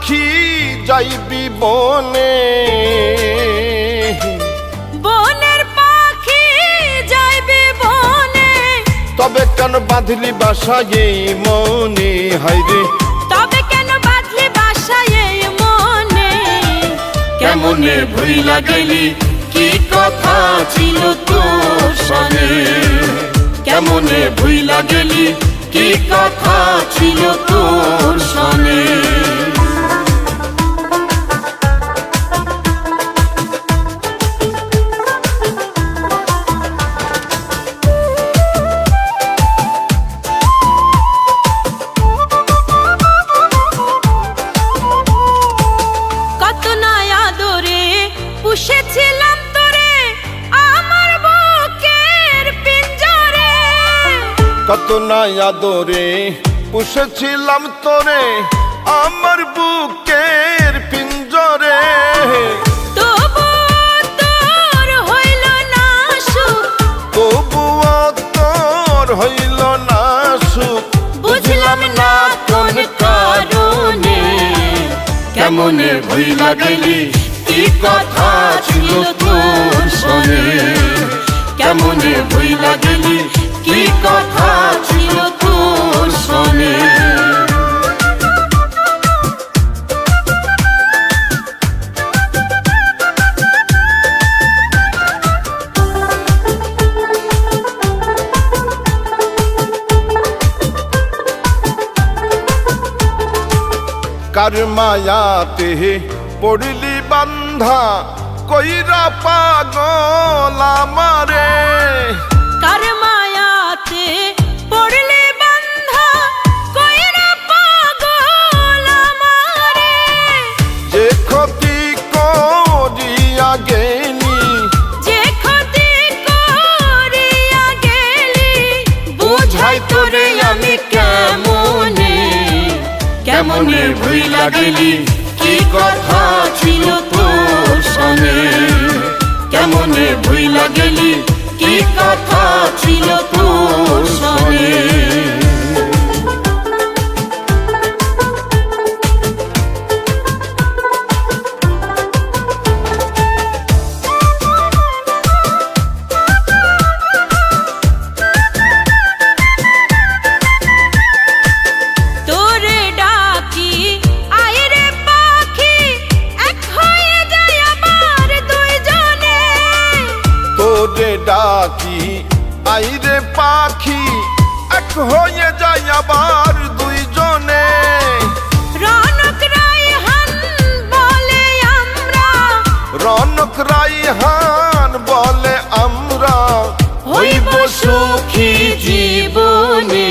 পাখি যাইবি বনে, বনের পাখি যাইবি বনে, তবে কেন বাঁধলি বাসা এই মনে, হাইরে তবে কেন বাঁধলি বাসা এই মনে। কেমনে ভুইলা গেলি কি কথা ছিল তোর সনে, কেমনে ভুইলা গেলি কি কথা ছিল তোর সনে। কত নয়া দরে পুষেছিলাম তোরে আমার বুকের পিঞ্জরে, কত না আদরে পুষেছিলাম তোরে আমার বুকের পিঞ্জরে। তবু তোর হইল না সুখ, তবুও তোর হইল না সুখ, বুঝলাম না কোন কারণে। কেমনে ভুইলা গেলি কি কথা ছিল তোর সনে, কেমনে ভুইলা গেলি কি কথা ছিল তোর সনে। কার মায়াতে পড়লি বান্ধা কইরা পাগল আমারে, কার মায়াতে পড়লে বান্ধা কইরা পাগল আমারে। যে ক্ষতি করিয়া গেলি, যে ক্ষতি করিয়া গেলি, বুঝাই তোরে আমি কেমনে, কেমনে ভুইলা গেলি কি কথা ছিল তোর সনে, কেমনে ভুইলা গেলি কি কথা ছিল তোর সনে। তোরে ডাকি আয় রে পাখি, এক হয়ে যায় আবার দুইজনে। তোরে ডাকি আইরে পাখি এক হয়ে যায় আবার দুইজনে। রনক রায়হান বলে আমরা, রনক রায়হান বলে আমরা হইব সুখী জীবনে,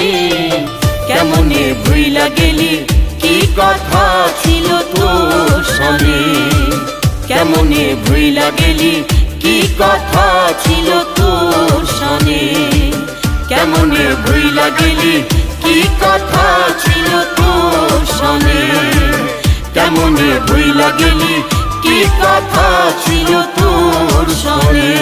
কেমনে ভুইলা গেলি কি কথা ছিল তোর সনে, কেমনে ভুইলা গেলি কি কথা ছিল তোর সনে, কেমনে ভুইলা গেলি কি কথা ছিল তোর সনে, কেমনে ভুইলা গেলি কি কথা ছিল তোর সনে।